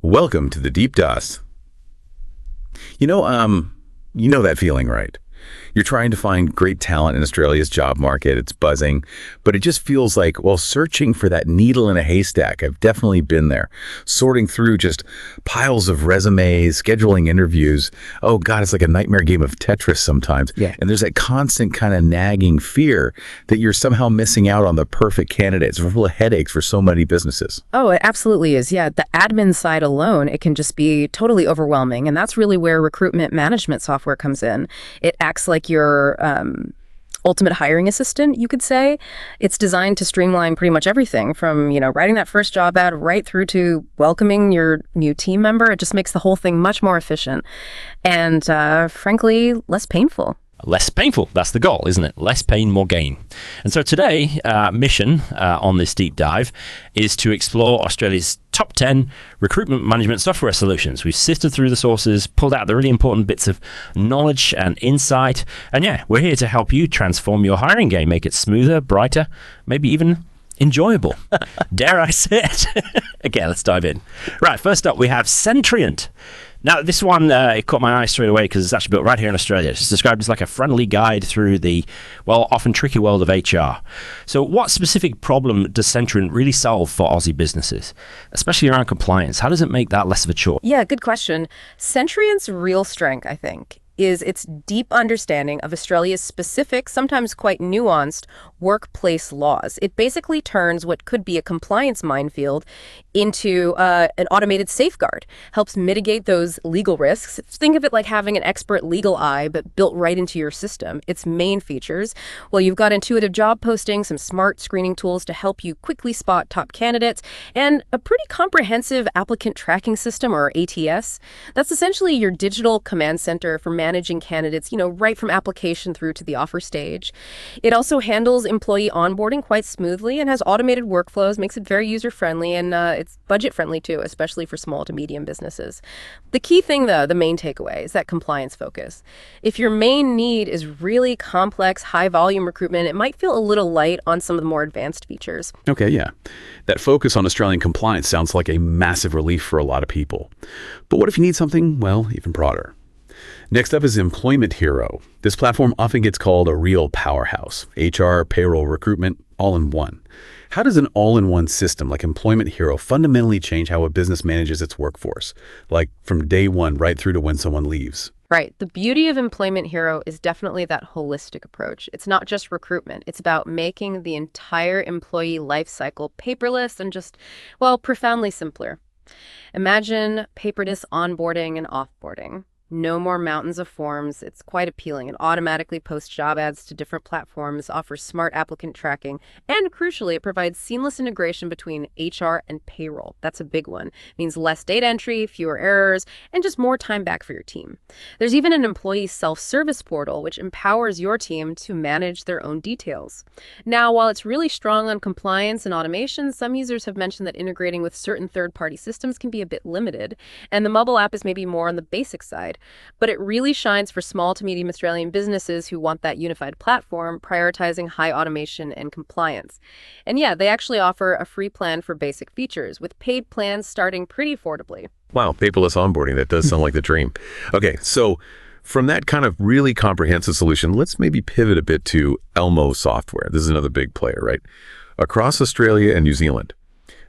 Welcome to the Deep Dust. You know, you know that feeling, right? You're trying to find great talent in Australia's job market. It's buzzing, but it just feels like, well, searching for that needle in a haystack. I've definitely been there, sorting through just piles of resumes, scheduling interviews. Oh God, it's like a nightmare game of Tetris sometimes. Yeah. And there's that constant kind of nagging fear that you're somehow missing out on the perfect candidates. It's full of headaches for so many businesses. Oh, it absolutely is. Yeah, the admin side alone, it can just be totally overwhelming. And that's really where recruitment management software comes in. It acts like your ultimate hiring assistant, you could say. It's designed to streamline pretty much everything from, writing that first job ad right through to welcoming your new team member. It just makes the whole thing much more efficient and, frankly, less painful. Less painful. That's the goal, isn't it? Less pain, more gain. And so today, mission on this deep dive is to explore Australia's top 10 recruitment management software solutions. We've sifted through the sources, pulled out the really important bits of knowledge and insight. And yeah, we're here to help you transform your hiring game, make it smoother, brighter, maybe even enjoyable. Dare I say it? Okay, let's dive in. Right, first up, we have Sentrient. Now, this one, it caught my eye straight away because it's actually built right here in Australia. It's described as like a friendly guide through the, well, often tricky world of HR. So what specific problem does Sentrient really solve for Aussie businesses, especially around compliance? How does it make that less of a chore? Yeah, good question. Sentrient's real strength, I think, is its deep understanding of Australia's specific, sometimes quite nuanced, workplace laws. It basically turns what could be a compliance minefield into an automated safeguard, helps mitigate those legal risks. Think of it like having an expert legal eye, but built right into your system. Its main features, well, you've got intuitive job postings, some smart screening tools to help you quickly spot top candidates, and a pretty comprehensive applicant tracking system, or ATS. That's essentially your digital command center for managing candidates, right from application through to the offer stage. It also handles employee onboarding quite smoothly and has automated workflows, makes it very user-friendly, and it's budget-friendly too, especially for small to medium businesses. The key thing, though, the main takeaway, is that compliance focus. If your main need is really complex, high-volume recruitment, it might feel a little light on some of the more advanced features. Okay, yeah. That focus on Australian compliance sounds like a massive relief for a lot of people. But what if you need something, well, even broader? Next up is Employment Hero. This platform often gets called a real powerhouse. HR, payroll, recruitment, all in one. How does an all-in-one system like Employment Hero fundamentally change how a business manages its workforce? Like from day one right through to when someone leaves? Right. The beauty of Employment Hero is definitely that holistic approach. It's not just recruitment. It's about making the entire employee life cycle paperless and just, well, profoundly simpler. Imagine paperless onboarding and offboarding. No more mountains of forms. It's quite appealing. It automatically posts job ads to different platforms, offers smart applicant tracking, and crucially, it provides seamless integration between HR and payroll. That's a big one. It means less data entry, fewer errors, and just more time back for your team. There's even an employee self-service portal, which empowers your team to manage their own details. Now, while it's really strong on compliance and automation, some users have mentioned that integrating with certain third-party systems can be a bit limited, and the mobile app is maybe more on the basic side. But it really shines for small to medium Australian businesses who want that unified platform, prioritizing high automation and compliance. And yeah, they actually offer a free plan for basic features, with paid plans starting pretty affordably. Wow, paperless onboarding, that does sound like the dream. Okay, so from that kind of really comprehensive solution, let's maybe pivot a bit to Elmo software. This is another big player, right? Across Australia and New Zealand,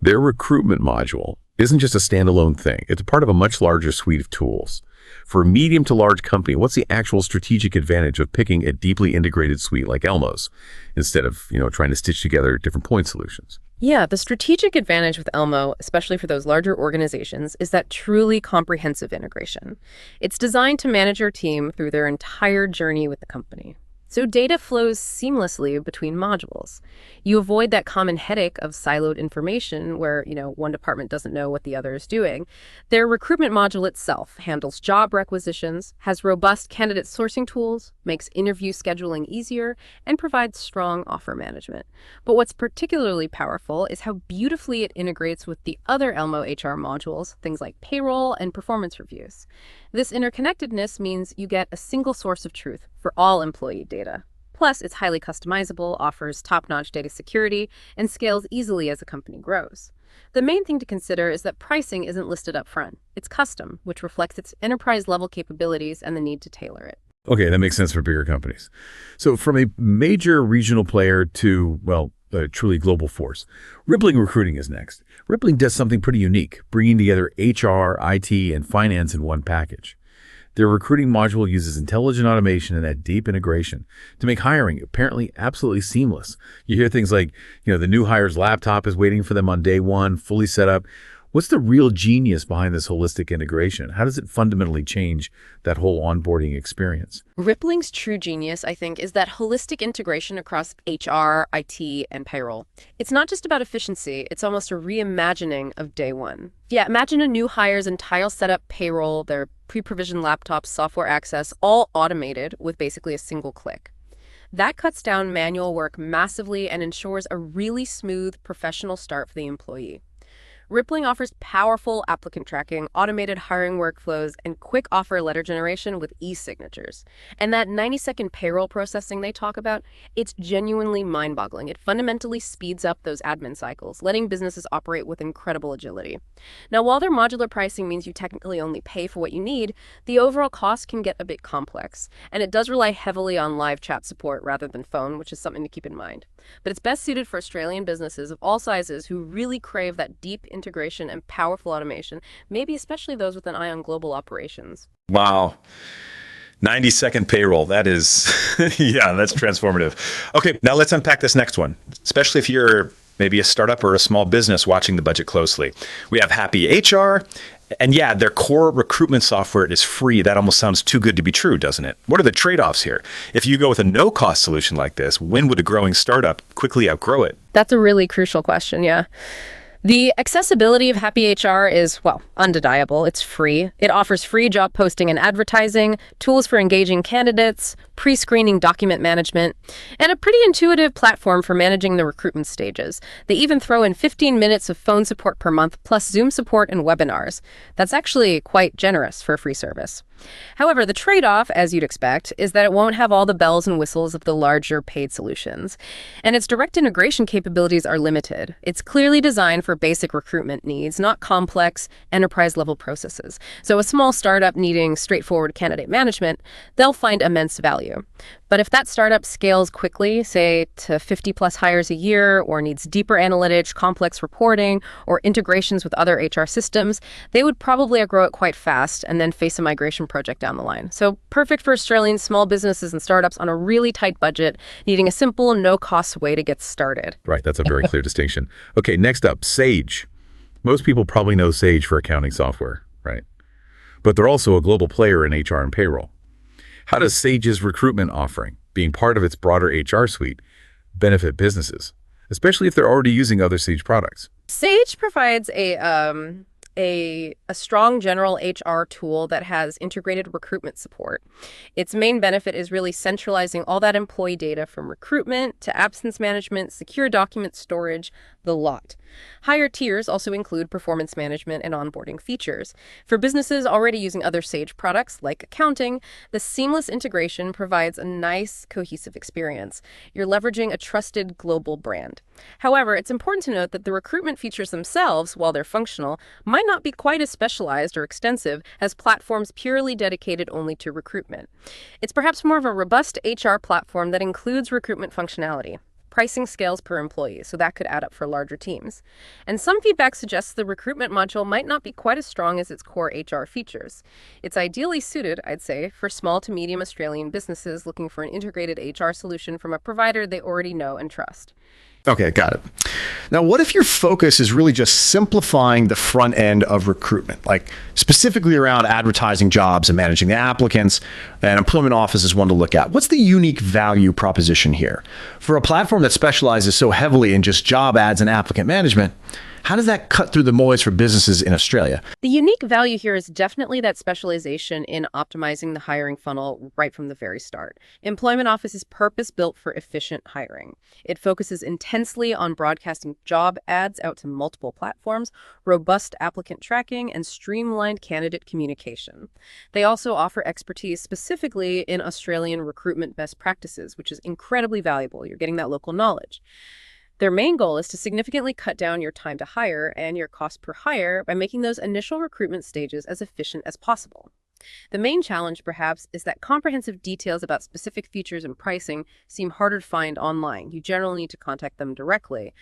their recruitment module isn't just a standalone thing. It's part of a much larger suite of tools. For a medium to large company, what's the actual strategic advantage of picking a deeply integrated suite like Elmo's instead of, trying to stitch together different point solutions? Yeah, the strategic advantage with Elmo, especially for those larger organizations, is that truly comprehensive integration. It's designed to manage your team through their entire journey with the company. So data flows seamlessly between modules. You avoid that common headache of siloed information where, one department doesn't know what the other is doing. Their recruitment module itself handles job requisitions, has robust candidate sourcing tools, makes interview scheduling easier, and provides strong offer management. But what's particularly powerful is how beautifully it integrates with the other Elmo HR modules, things like payroll and performance reviews. This interconnectedness means you get a single source of truth for all employee data. Plus, it's highly customizable, offers top-notch data security, and scales easily as a company grows. The main thing to consider is that pricing isn't listed up front. It's custom, which reflects its enterprise-level capabilities and the need to tailor it. Okay, that makes sense for bigger companies. So from a major regional player to, well, a truly global force, Rippling Recruiting is next. Rippling does something pretty unique, bringing together HR, IT, and finance in one package. Their recruiting module uses intelligent automation and that deep integration to make hiring apparently absolutely seamless. You hear things like, the new hire's laptop is waiting for them on day one, fully set up. What's the real genius behind this holistic integration? How does it fundamentally change that whole onboarding experience? Rippling's true genius, I think, is that holistic integration across HR, IT, and payroll. It's not just about efficiency, it's almost a reimagining of day one. Yeah, imagine a new hire's entire setup, payroll, their pre-provisioned laptops, software access, all automated with basically a single click. That cuts down manual work massively and ensures a really smooth, professional start for the employee. Rippling offers powerful applicant tracking, automated hiring workflows, and quick offer letter generation with e-signatures. And that 90-second payroll processing they talk about, it's genuinely mind-boggling. It fundamentally speeds up those admin cycles, letting businesses operate with incredible agility. Now, while their modular pricing means you technically only pay for what you need, the overall cost can get a bit complex. And it does rely heavily on live chat support rather than phone, which is something to keep in mind. But it's best suited for Australian businesses of all sizes who really crave that deep integration and powerful automation, maybe especially those with an eye on global operations. Wow. 90-second payroll. That is, yeah, that's transformative. Okay, now let's unpack this next one, especially if you're maybe a startup or a small business watching the budget closely. We have Happy HR, and yeah, their core recruitment software is free. That almost sounds too good to be true, doesn't it? What are the trade-offs here? If you go with a no-cost solution like this, when would a growing startup quickly outgrow it? That's a really crucial question, yeah. The accessibility of Happy HR is, well, undeniable. It's free. It offers free job posting and advertising, tools for engaging candidates, pre-screening document management, and a pretty intuitive platform for managing the recruitment stages. They even throw in 15 minutes of phone support per month, plus Zoom support and webinars. That's actually quite generous for a free service. However, the trade-off, as you'd expect, is that it won't have all the bells and whistles of the larger paid solutions. And its direct integration capabilities are limited. It's clearly designed for basic recruitment needs, not complex enterprise-level processes. So a small startup needing straightforward candidate management, they'll find immense value. But if that startup scales quickly, say to 50 plus hires a year, or needs deeper analytics, complex reporting, or integrations with other HR systems, they would probably outgrow it quite fast and then face a migration project down the line. So perfect for Australian small businesses and startups on a really tight budget, needing a simple, no-cost way to get started. Right, that's a very clear distinction. Okay, next up, Sage. Most people probably know Sage for accounting software, right? But they're also a global player in HR and payroll. How does Sage's recruitment offering, being part of its broader HR suite, benefit businesses, especially if they're already using other Sage products? Sage provides a strong general HR tool that has integrated recruitment support. Its main benefit is really centralizing all that employee data from recruitment to absence management, secure document storage, the lot. Higher tiers also include performance management and onboarding features. For businesses already using other Sage products like accounting, the seamless integration provides a nice, cohesive experience. You're leveraging a trusted global brand. However, it's important to note that the recruitment features themselves, while they're functional, might not be quite as specialized or extensive as platforms purely dedicated only to recruitment. It's perhaps more of a robust HR platform that includes recruitment functionality. Pricing scales per employee, so that could add up for larger teams. And some feedback suggests the recruitment module might not be quite as strong as its core HR features. It's ideally suited, I'd say, for small to medium Australian businesses looking for an integrated HR solution from a provider they already know and trust. Okay, got it. Now, what if your focus is really just simplifying the front end of recruitment, like specifically around advertising jobs and managing the applicants, and employment office is one to look at? What's the unique value proposition here? For a platform that specializes so heavily in just job ads and applicant management, how does that cut through the noise for businesses in Australia? The unique value here is definitely that specialization in optimizing the hiring funnel right from the very start. Employment Office is purpose-built for efficient hiring. It focuses intensely on broadcasting job ads out to multiple platforms, robust applicant tracking, and streamlined candidate communication. They also offer expertise specifically in Australian recruitment best practices, which is incredibly valuable. You're getting that local knowledge. Their main goal is to significantly cut down your time to hire and your cost per hire by making those initial recruitment stages as efficient as possible. The main challenge, perhaps, is that comprehensive details about specific features and pricing seem harder to find online. You generally need to contact them directly.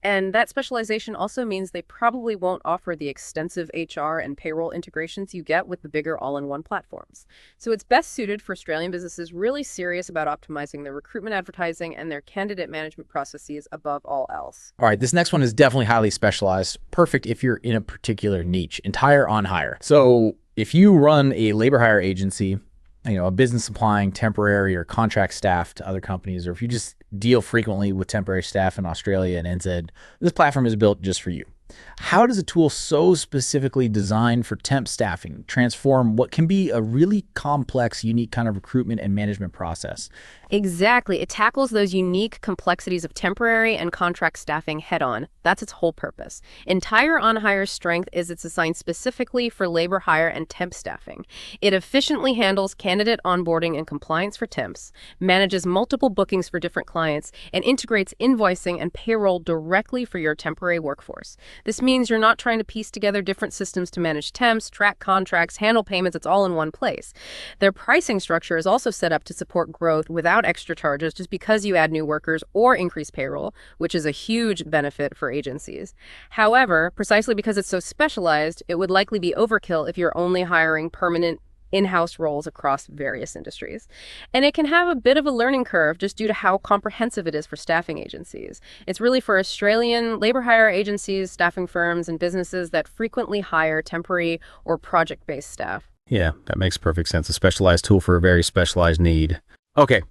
And that specialization also means they probably won't offer the extensive HR and payroll integrations you get with the bigger all-in-one platforms. So it's best suited for Australian businesses really serious about optimizing their recruitment advertising and their candidate management processes above all else. All right, this next one is definitely highly specialized, perfect if you're in a particular niche, entire on hire. So if you run a labor hire agency, a business supplying temporary or contract staff to other companies, or if you just deal frequently with temporary staff in Australia and NZ, this platform is built just for you. How does a tool so specifically designed for temp staffing transform what can be a really complex, unique kind of recruitment and management process? Exactly. It tackles those unique complexities of temporary and contract staffing head-on. That's its whole purpose. Entire on-hire's strength is it's designed specifically for labor hire and temp staffing. It efficiently handles candidate onboarding and compliance for temps, manages multiple bookings for different clients, and integrates invoicing and payroll directly for your temporary workforce. This means you're not trying to piece together different systems to manage temps, track contracts, handle payments. It's all in one place. Their pricing structure is also set up to support growth without extra charges just because you add new workers or increase payroll, which is a huge benefit for agencies. However, precisely because it's so specialized, it would likely be overkill if you're only hiring permanent in-house roles across various industries. And it can have a bit of a learning curve just due to how comprehensive it is for staffing agencies. It's really for Australian labor hire agencies, staffing firms, and businesses that frequently hire temporary or project-based staff. Yeah, that makes perfect sense. A specialized tool for a very specialized need. Okay,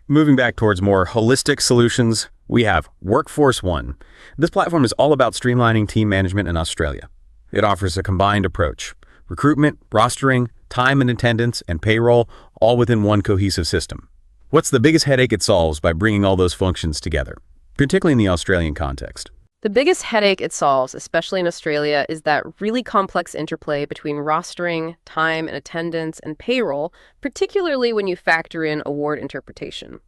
moving back towards more holistic solutions, we have Workforce One. This platform is all about streamlining team management in Australia. It offers a combined approach: recruitment, rostering, time and attendance, and payroll, all within one cohesive system. What's the biggest headache it solves by bringing all those functions together, particularly in the Australian context? The biggest headache it solves, especially in Australia, is that really complex interplay between rostering, time and attendance, and payroll, particularly when you factor in award interpretation.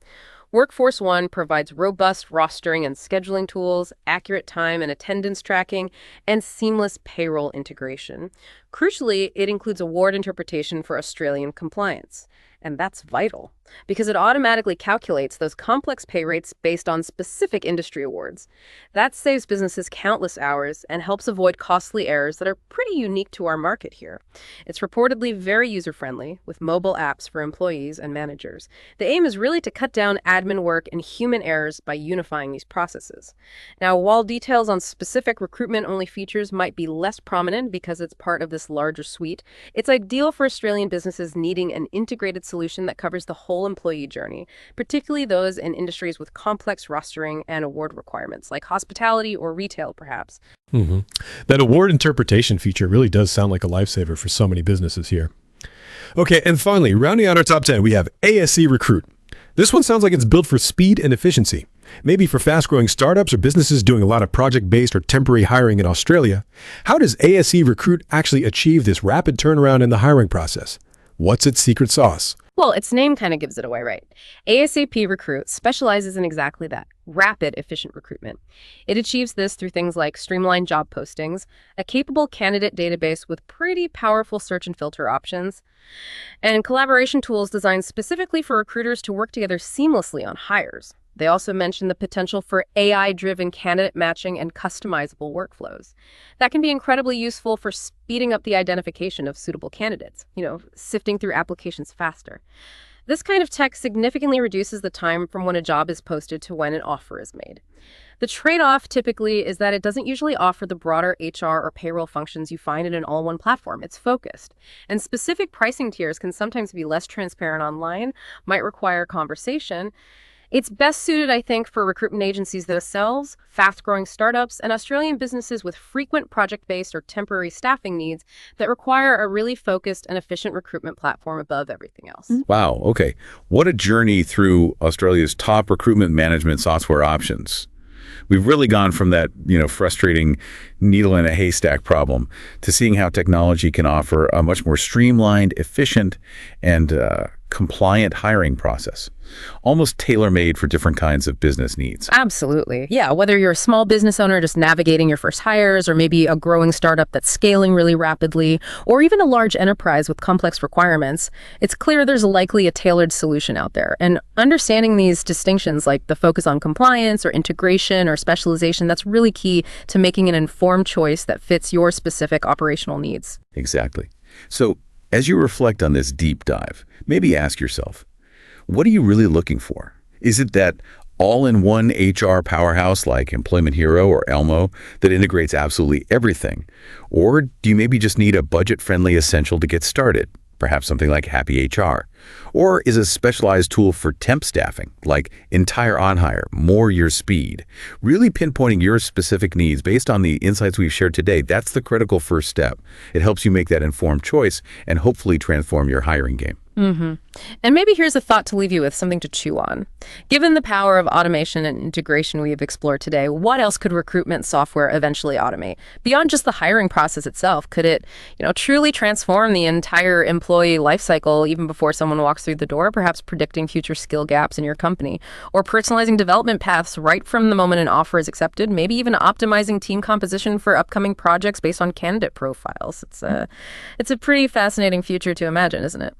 Workforce One provides robust rostering and scheduling tools, accurate time and attendance tracking, and seamless payroll integration. Crucially, it includes award interpretation for Australian compliance. And that's vital, because it automatically calculates those complex pay rates based on specific industry awards. That saves businesses countless hours and helps avoid costly errors that are pretty unique to our market here. It's reportedly very user-friendly, with mobile apps for employees and managers. The aim is really to cut down admin work and human errors by unifying these processes. Now, while details on specific recruitment-only features might be less prominent because it's part of this larger suite, it's ideal for Australian businesses needing an integrated solution that covers the whole employee journey, particularly those in industries with complex rostering and award requirements, like hospitality or retail, perhaps. That award interpretation feature really does sound like a lifesaver for so many businesses here. Okay, and finally, rounding out our top 10, we have ASE Recruit. This one sounds like it's built for speed and efficiency. Maybe for fast-growing startups or businesses doing a lot of project-based or temporary hiring in Australia. How does ASE Recruit actually achieve this rapid turnaround in the hiring process? What's its secret sauce? Well, its name kind of gives it away, right? ASAP Recruit specializes in exactly that, rapid, efficient recruitment. It achieves this through things like streamlined job postings, a capable candidate database with pretty powerful search and filter options, and collaboration tools designed specifically for recruiters to work together seamlessly on hires. They also mention the potential for AI-driven candidate matching and customizable workflows. That can be incredibly useful for speeding up the identification of suitable candidates, sifting through applications faster. This kind of tech significantly reduces the time from when a job is posted to when an offer is made. The trade-off typically is that it doesn't usually offer the broader HR or payroll functions you find in an all-in-one platform. It's focused. And specific pricing tiers can sometimes be less transparent online, might require conversation. It's best suited, I think, for recruitment agencies themselves, fast-growing startups, and Australian businesses with frequent project-based or temporary staffing needs that require a really focused and efficient recruitment platform above everything else. Wow, okay. What a journey through Australia's top recruitment management software options. We've really gone from that, frustrating needle in a haystack problem to seeing how technology can offer a much more streamlined, efficient, and compliant hiring process, almost tailor-made for different kinds of business needs. Absolutely. Yeah, whether you're a small business owner just navigating your first hires, or maybe a growing startup that's scaling really rapidly, or even a large enterprise with complex requirements, it's clear there's likely a tailored solution out there. And understanding these distinctions, like the focus on compliance or integration or specialization, that's really key to making an informed choice that fits your specific operational needs. Exactly. So as you reflect on this deep dive, maybe ask yourself, what are you really looking for? Is it that all-in-one HR powerhouse like Employment Hero or Elmo that integrates absolutely everything? Or do you maybe just need a budget-friendly essential to get started? Perhaps something like Happy HR. Or is a specialized tool for temp staffing, like Entire On Hire, more your speed? Really pinpointing your specific needs based on the insights we've shared today, that's the critical first step. It helps you make that informed choice and hopefully transform your hiring game. And maybe here's a thought to leave you with, something to chew on. Given the power of automation and integration we have explored today, what else could recruitment software eventually automate? Beyond just the hiring process itself, could it, truly transform the entire employee lifecycle even before someone walks through the door, perhaps predicting future skill gaps in your company, or personalizing development paths right from the moment an offer is accepted, maybe even optimizing team composition for upcoming projects based on candidate profiles? It's a pretty fascinating future to imagine, isn't it?